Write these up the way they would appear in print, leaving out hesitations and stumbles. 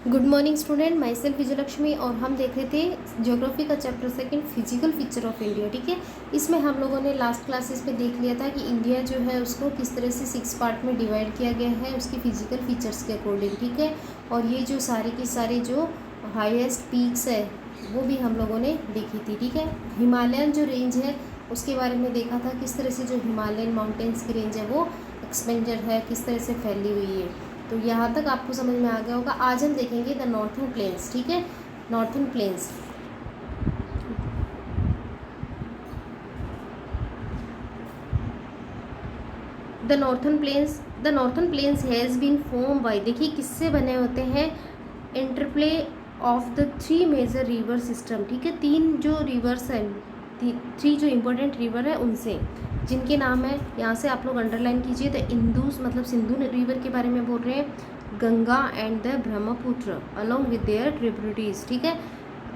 Good morning student, my self Vijayalakshmi और हम देख रहे थे ज्योग्राफी का chapter second physical feature of India. ठीक है, इसमें हम लोगों ने लास्ट क्लासेस में देख लिया था कि इंडिया जो है उसको किस तरह से 6 पार्ट में डिवाइड किया गया है उसकी फिजिकल फीचर्स के अकॉर्डिंग। ठीक है, और ये जो सारे की सारे जो हाईएस्ट पीक्स है वो भी हम लोगों ने देखी थी। ठीक है, हिमालयन जो रेंज है उसके बारे में देखा था, किस तरह से जो हिमालयन माउंटेन्स की रेंज है वो एक्सपेंडेड है, किस तरह से फैली हुई है। तो यहाँ तक आपको समझ में आ गया होगा। आज हम देखेंगे द नॉर्थन प्लेन्स। ठीक है, northern plains. The northern plains has been form by, देखिए किससे बने होते हैं, interplay of the 3 major river system. ठीक है, 3 जो रिवर्स हैं, 3 जो इम्पोर्टेंट रिवर है उनसे, जिनके नाम है, यहाँ से आप लोग अंडरलाइन कीजिए। द इंदूस मतलब सिंधु रिवर के बारे में बोल रहे हैं, Ganga and the Brahmaputra along with their tributaries. ठीक है,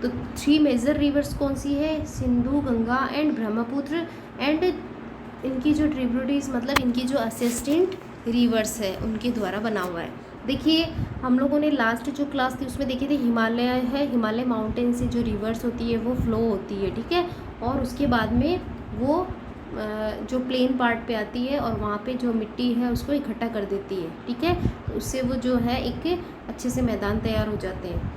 तो 3 मेजर रिवर्स कौन सी है, सिंधु, गंगा एंड ब्रह्मपुत्र, एंड इनकी जो ट्रिब्यूटरीज मतलब इनकी जो असिस्टेंट रिवर्स है उनके द्वारा बना हुआ है। देखिए हम लोगों ने लास्ट जो क्लास थी उसमें देखी थी हिमालय है, हिमालय माउंटेन से जो रिवर्स होती है वो फ्लो होती है। ठीक है, और उसके बाद में वो जो प्लेन पार्ट पे आती है और वहाँ पे जो मिट्टी है उसको इकट्ठा कर देती है। ठीक है, तो उससे वो जो है एक अच्छे से मैदान तैयार हो जाते हैं।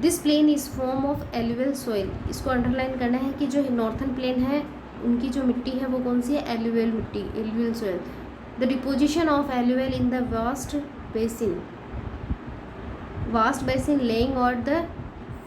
This plain is form of alluvial soil, इसको अंडरलाइन करना है कि जो नॉर्थन प्लेन है उनकी जो मिट्टी है वो कौन सी है, एलुवियल मिट्टी, alluvial soil. The deposition of alluvial in the vast basin lying और the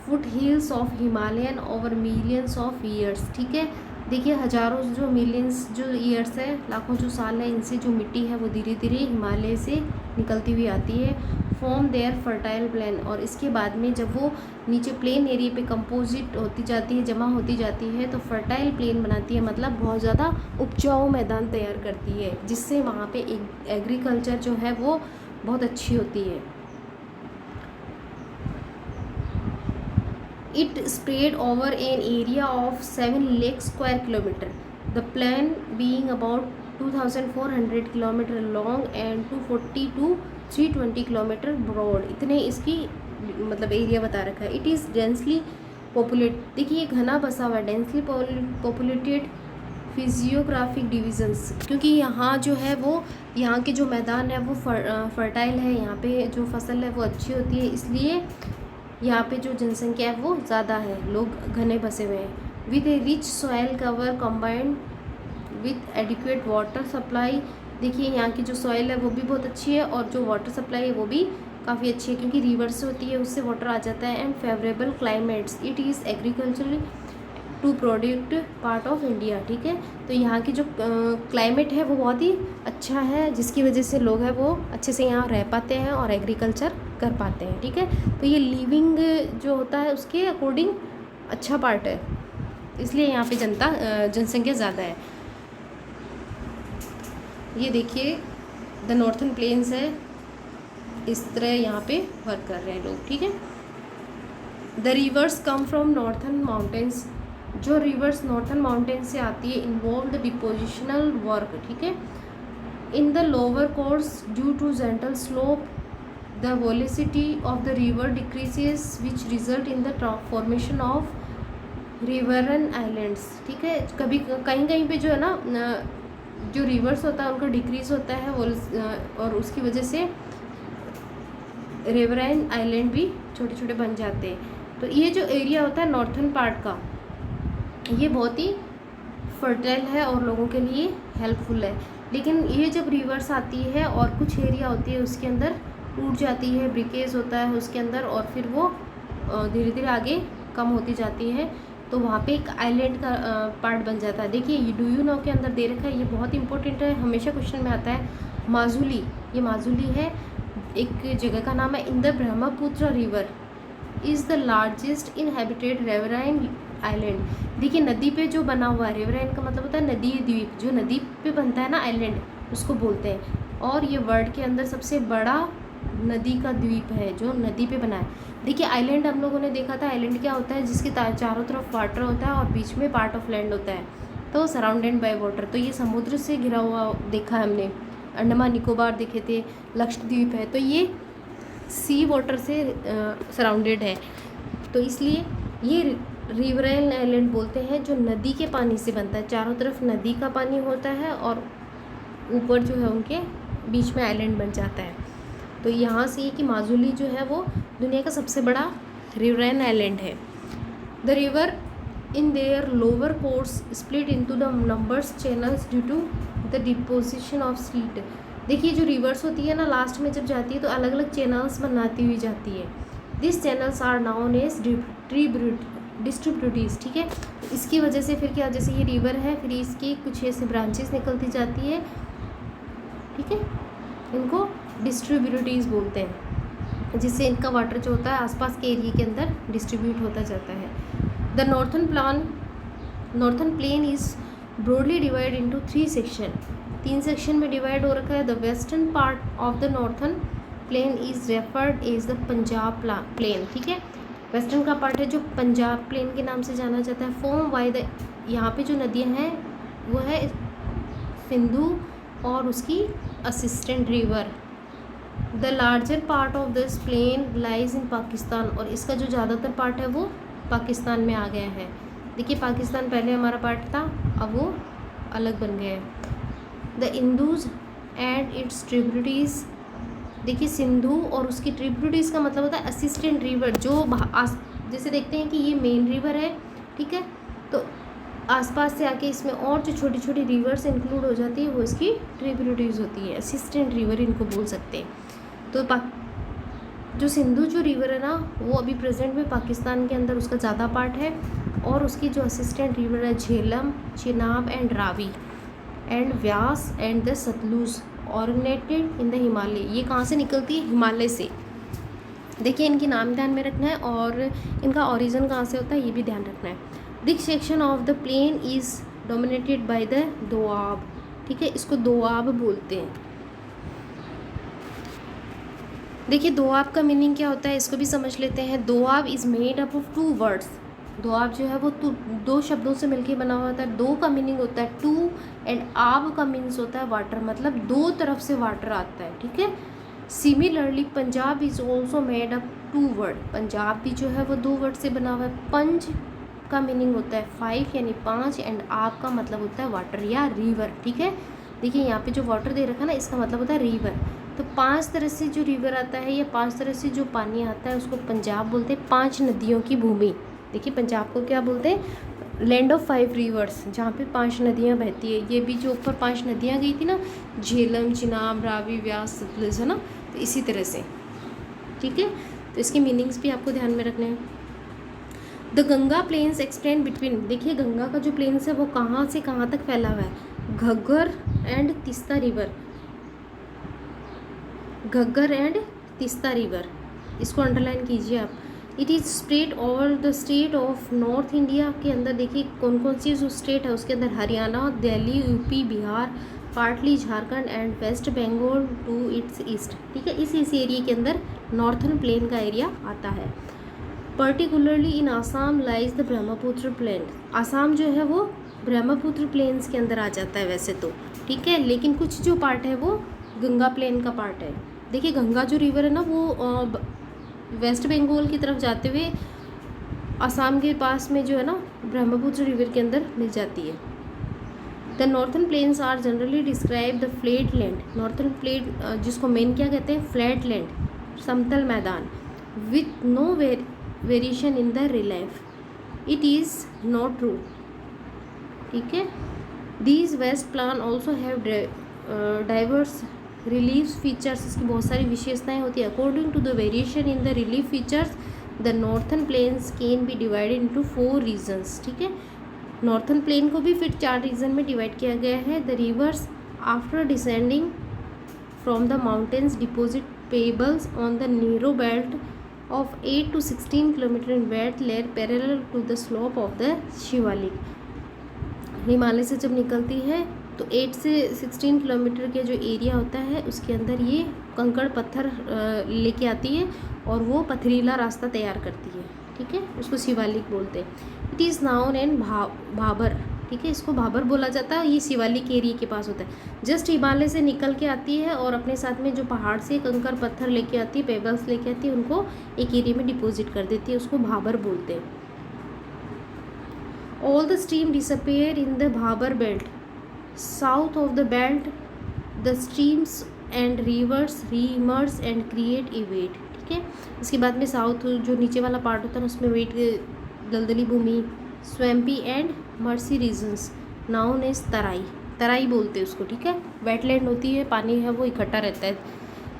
foot hills of Himalayan over millions of years. ठीक है, देखिए हजारों जो मिलियंस जो ईयर्स है, लाखों जो साल है, इनसे जो मिट्टी है वो धीरे धीरे हिमालय से निकलती हुई आती है, फॉर्म देयर फर्टाइल प्लेन। और इसके बाद में जब वो नीचे प्लेन एरिया पे कंपोजिट होती जाती है, जमा होती जाती है, तो फर्टाइल प्लेन बनाती है, मतलब बहुत ज़्यादा उपजाऊ मैदान तैयार करती है, जिससे वहाँ पे एक एग्रीकल्चर जो है वो बहुत अच्छी होती है। It spread over an area of 7 lakh square kilometer. The plain being about 2,400 kilometer long and 240 to 320 kilometer broad. इतने इसकी मतलब एरिया बता रखा है। It is densely populated, देखिए घना बसा हुआ, डेंसली पॉपुलेटेड फिजियोग्राफिक डिविजन्स, क्योंकि यहाँ जो है वो यहाँ के जो मैदान है वो फर्टाइल है, यहाँ पे जो फसल है वो अच्छी होती है, इसलिए यहाँ पे जो जनसंख्या है वो ज़्यादा है, लोग घने बसे हुए हैं। With A rich soil cover combined with adequate water supply, देखिए यहाँ की जो सॉयल है वो भी बहुत अच्छी है और जो वाटर सप्लाई है वो भी काफ़ी अच्छी है, क्योंकि रिवर से होती है, उससे वाटर आ जाता है। And favourable climates, it is agriculture to product part of India. ठीक है, तो यहाँ की जो क्लाइमेट है वो बहुत ही अच्छा है, जिसकी वजह से लोग हैं वो अच्छे से यहाँ रह पाते हैं और एग्रीकल्चर कर पाते हैं। ठीक है, तो ये लिविंग जो होता है उसके अकॉर्डिंग अच्छा पार्ट है, इसलिए यहाँ पे जनसंख्या ज़्यादा है। ये देखिए द नॉर्थन प्लेन्स है, इस तरह यहाँ पे वर्क कर रहे हैं लोग। ठीक है, the rivers come from northern mountains, जो रिवर्स नॉर्थन माउंटेन से आती है, इन्वॉल्व द डिपोजिशनल वर्क। ठीक है, in the lower course due to gentle slope the velocity of the river decreases which result in the formation of riverine islands. ठीक है, कभी कहीं कहीं पे जो है ना जो रिवर्स होता है उनका डिक्रीज होता है और उसकी वजह से रिवरन आइलैंड भी छोटे छोटे बन जाते हैं। तो ये जो एरिया होता है नॉर्थन पार्ट का, ये बहुत ही फर्टाइल है और लोगों के लिए हेल्पफुल है। लेकिन ये जब रिवर्स आती है और कुछ एरिया होती है उसके अंदर टूट जाती है, ब्रिकेज होता है उसके अंदर, और फिर वो धीरे धीरे आगे कम होती जाती है, तो वहाँ पे एक आइलैंड का पार्ट बन जाता है। देखिए ये डू यू नो के अंदर दे रखा है, ये बहुत इंपॉर्टेंट है, हमेशा क्वेश्चन में आता है। माजुली, ये माजुली है, एक जगह का नाम है। In the Brahmaputra river is the largest inhabited riverine island, देखिए नदी पे जो बना हुआ है, रिवराइन का मतलब होता है नदी द्वीप, जो नदी पे बनता है ना आइलैंड उसको बोलते हैं, और ये वर्ल्ड के अंदर सबसे बड़ा नदी का द्वीप है जो नदी पे बना है। देखिए आइलैंड हम लोगों ने देखा था, आइलैंड क्या होता है, जिसके चारों तरफ वाटर होता है और बीच में पार्ट ऑफ लैंड होता है, तो सराउंडेड बाय वाटर। तो ये समुद्र से घिरा हुआ देखा है हमने, अंडमान निकोबार देखे थे, लक्षद्वीप है, तो ये सी वाटर से सराउंडेड है, तो इसलिए ये रिवराइन आइलैंड बोलते हैं, जो नदी के पानी से बनता है। चारों तरफ नदी का पानी होता है और ऊपर जो है उनके बीच में आइलैंड बन जाता है। तो यहाँ से ये कि माजुली जो है वो दुनिया का सबसे बड़ा रिवराइन आइलैंड है। The river in their lower course split into the numbers channels due to the deposition of silt. देखिए जो रिवर्स होती है ना, लास्ट में जब जाती है तो अलग अलग चैनल्स बनाती हुई जाती है। This channels are known as distributaries, ठीक है। इसकी वजह से फिर क्या, जैसे ये रिवर है, फिर इसकी कुछ ऐसे ब्रांचेस निकलती जाती है, ठीक है, इनको डिस्ट्रीब्यूटीज बोलते हैं, जिससे इनका वाटर जो होता है आसपास के एरिया के अंदर डिस्ट्रीब्यूट होता जाता है। The northern plain is broadly divide into 3 section. 3 section में डिवाइड हो रखा है। The western part of the northern plain is referred as the Punjab plain, ठीक है। वेस्टर्न का पार्ट है जो पंजाब प्लेन के नाम से जाना जाता है। फॉर्म बाय द, यहाँ पे जो नदियाँ हैं वो है सिंधु और उसकी assistant river. The larger part of this plain lies in Pakistan, और इसका जो ज़्यादातर पार्ट है वो पाकिस्तान में आ गया है। देखिए पाकिस्तान पहले हमारा पार्ट था, अब वो अलग बन गया है। द इंदूज एंड इट्स ट्रिब्यूटरीज, देखिए सिंधु और उसकी ट्रिब्यूटरीज का मतलब होता है असिस्टेंट रिवर, जो जैसे देखते हैं कि ये मेन रिवर है, ठीक है, तो आसपास से आके इसमें और जो छोटी छोटी रिवर्स इंक्लूड हो जाती है वो इसकी ट्रिब्यूटरीज होती है, असिस्टेंट रिवर इनको बोल सकते हैं। तो जो सिंधु जो रिवर है ना, वो अभी प्रेजेंट में पाकिस्तान के अंदर उसका ज़्यादा पार्ट है, और उसकी जो असिस्टेंट रिवर है Jhelum, Chenab and Ravi and Beas and the Sutlej originated in the Himalaya. ये कहाँ से निकलती है? हिमालय से। देखिए इनकी नाम ध्यान में रखना है और इनका ओरिजिन कहाँ से होता है ये भी ध्यान रखना है। This section of the plain is dominated by the doab, ठीक है, इसको दोआब बोलते हैं। देखिए दोआब का मीनिंग क्या होता है इसको भी समझ लेते हैं। Doab is made up of 2 words. Doab जो है वो 2 शब्दों से मिलकर बना हुआ होता है। दो का मीनिंग होता है टू एंड आब का मीन्स होता है वाटर, मतलब 2 तरफ से वाटर आता है, ठीक है। Similarly Punjab is also made up 2 word. Punjab भी जो है वो 2 वर्ड से बना हुआ है। पंज का मीनिंग होता है 5 यानी 5 एंड आब का मतलब होता है वाटर या रिवर, ठीक है। देखिए यहाँ पे जो वाटर दे रखा है ना, इसका मतलब होता है रिवर। तो 5 तरह से जो रिवर आता है या 5 तरह से जो पानी आता है उसको पंजाब बोलते हैं। 5 नदियों की भूमि। देखिए पंजाब को क्या बोलते हैं? लैंड ऑफ 5 रिवर्स, जहाँ पे 5 नदियाँ बहती है। ये भी जो ऊपर 5 नदियाँ गई थी ना, झेलम, चिनाब, रावी, व्यास, सतलुज, है ना, तो इसी तरह से, ठीक है। तो इसके मीनिंग्स भी आपको ध्यान में रखने हैं। The Ganga plains extend between, देखिए गंगा का जो प्लेन्स है वो कहाँ से कहाँ तक फैला हुआ है? Ghaggar and Teesta river, Ghaggar and Teesta river, इसको अंडरलाइन कीजिए आप। It is spread over the state of north India के अंदर। देखिए कौन कौन सी जो स्टेट है उसके अंदर? Haryana, Delhi, UP, Bihar, partly Jharkhand and West Bengal to its east, ठीक है। इस एरिया के अंदर नॉर्थन प्लेन का एरिया आता है। Particularly in Assam lies the Brahmaputra plain. Assam जो है वो ब्रह्मपुत्र प्लेन्स के अंदर आ जाता है वैसे तो, ठीक है, लेकिन कुछ जो पार्ट है वो गंगा प्लेन का पार्ट है। देखिए गंगा जो रिवर है ना वो वेस्ट बंगाल की तरफ जाते हुए आसाम के पास में जो है ना ब्रह्मपुत्र रिवर के अंदर मिल जाती है। The northern plains are generally describe the flat land. Northern plain जिसको मेन क्या कहते हैं? फ्लैट लैंड, समतल मैदान, with no variation in the relief. It is not true, ठीक है। These west plan also have diverse relief features, इसकी बहुत सारी विशेषताएं होती है। According to the variation in the relief features the northern plains can be divided into 4 regions, ठीक है। नॉर्थन प्लेन को भी फिर 4 रीजन में डिवाइड किया गया है। The rivers after descending from the mountains deposit pebbles on the narrow belt of 8 to 16 kilometre in width layer parallel to the slope of the Shivalik. Himalaya से जब निकलती है तो 8 से 16 किलोमीटर के जो एरिया होता है उसके अंदर ये कंकड़ पत्थर लेके आती है और वो पथरीला रास्ता तैयार करती है, ठीक है, उसको शिवालिक बोलते हैं। It is noun and Bhabar, ठीक है, इसको भाबर बोला जाता है। ये शिवालिक एरिया के पास होता है। जस्ट हिमालय से निकल के आती है और अपने साथ में जो पहाड़ से कंकर पत्थर लेके आती है, पेबल्स लेके आती है, उनको एक एरिया में डिपॉजिट कर देती है, उसको भाबर बोलते हैं। All the stream disappear in the Bhabar belt, south of the belt the streams and rivers reemerge and create a wet. ठीक है, इसके बाद में साउथ जो नीचे वाला पार्ट होता है ना, उसमें वेट, दलदली भूमि, swampy and marshy regions known as Terai, Terai बोलते हैं उसको। ठीक है, वेटलैंड होती है, पानी है वो इकट्ठा रहता है।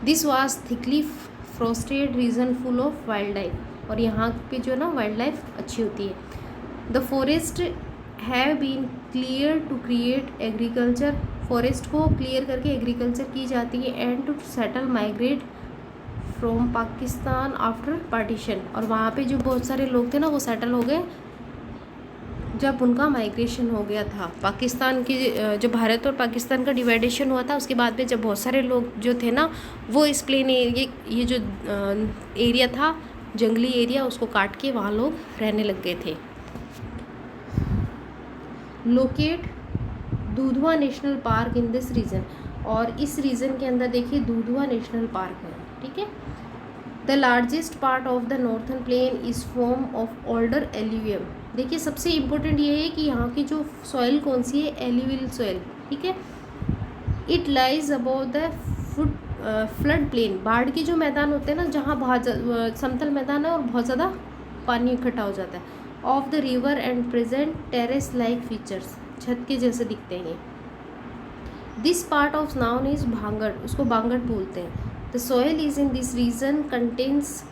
This was thickly forested region full of wild life, और यहाँ पे जो है ना वाइल्ड लाइफ अच्छी होती है। The forest have been clear to create agriculture, forest को क्लियर करके एग्रीकल्चर की जाती है। And to settle migrate from Pakistan after partition, और वहाँ पे जो बहुत सारे लोग थे ना वो सेटल हो गए जब उनका माइग्रेशन हो गया था। पाकिस्तान की जो भारत और पाकिस्तान का डिवाइडेशन हुआ था, उसके बाद में जब बहुत सारे लोग जो थे ना वो इस प्लेन ये जो एरिया था जंगली एरिया, उसको काट के वहाँ लोग रहने लग गए थे। Locate Dudhwa national park in this region, और इस रीजन के अंदर देखिए दूधवा नेशनल पार्क है। ठीक है, the largest part of the northern plain is form of older alluvium. देखिए सबसे इम्पोर्टेंट ये है कि यहाँ की जो सॉइल कौन सी है, एल्यूवियल सॉइल। ठीक है, it lies about the flood plain, बाढ़ के जो मैदान होते हैं ना, जहाँ बहुत समतल मैदान है और बहुत ज़्यादा पानी इकट्ठा हो जाता है, of the river and present terrace like features, छत के जैसे दिखते हैं। This part of known is bhangar, उसको भांगड़ बोलते हैं। The soil is in this region contains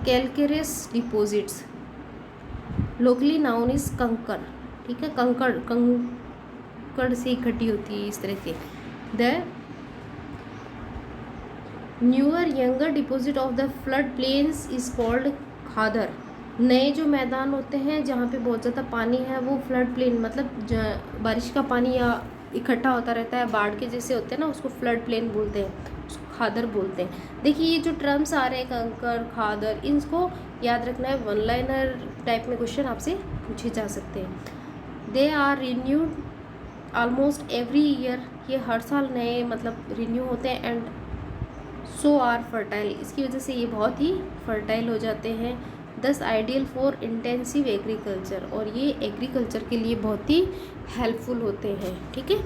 calcareous deposits, locally known is kankar. ठीक है, कंकड़ से इकट्ठी होती है इस तरह से। The newer younger deposit of the flood plains is called Khadar, नए जो मैदान होते हैं जहाँ पे बहुत ज़्यादा पानी है वो फ्लड प्लेन, मतलब बारिश का पानी या इकट्ठा होता रहता है, बाढ़ के जैसे होते हैं ना, उसको फ्लड प्लेन बोलते हैं, उसको खादर बोलते हैं। देखिए ये जो टर्म्स आ रहे हैं कंकर, खादर, इनको याद रखना है, वन लाइनर टाइप में क्वेश्चन आपसे पूछे जा सकते हैं। They are renewed almost every year, ये हर साल नए मतलब रिन्यू होते हैं। एंड सो आर फर्टाइल, इसकी वजह से ये बहुत ही फर्टाइल हो जाते हैं। दस आइडियल फॉर इंटेंसिव एग्रीकल्चर, और ये एग्रीकल्चर के लिए बहुत ही हेल्पफुल होते हैं। ठीक है,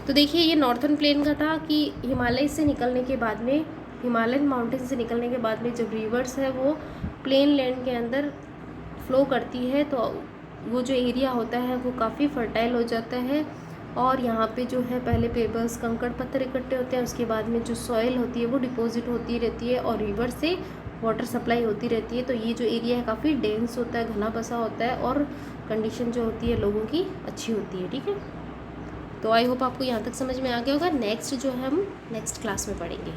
तो देखिए ये नॉर्थन प्लेन का था कि हिमालय से निकलने के बाद में, हिमालयन माउंटेन से निकलने के बाद में जब रिवर्स है वो प्लेन लैंड के अंदर फ्लो करती है, तो वो जो एरिया होता है वो काफ़ी फर्टाइल हो जाता है। और यहाँ पे जो है पहले पेबल्स, कंकड़ पत्थर इकट्ठे होते हैं, उसके बाद में जो सॉइल होती है वो डिपॉजिट होती रहती है और रिवर से वाटर सप्लाई होती रहती है। तो ये जो एरिया है काफ़ी डेंस होता है, घना बसा होता है, और कंडीशन जो होती है लोगों की अच्छी होती है। ठीक है, तो आई होप आपको यहाँ तक समझ में आ गया होगा। नेक्स्ट जो है हम नेक्स्ट क्लास में पढ़ेंगे।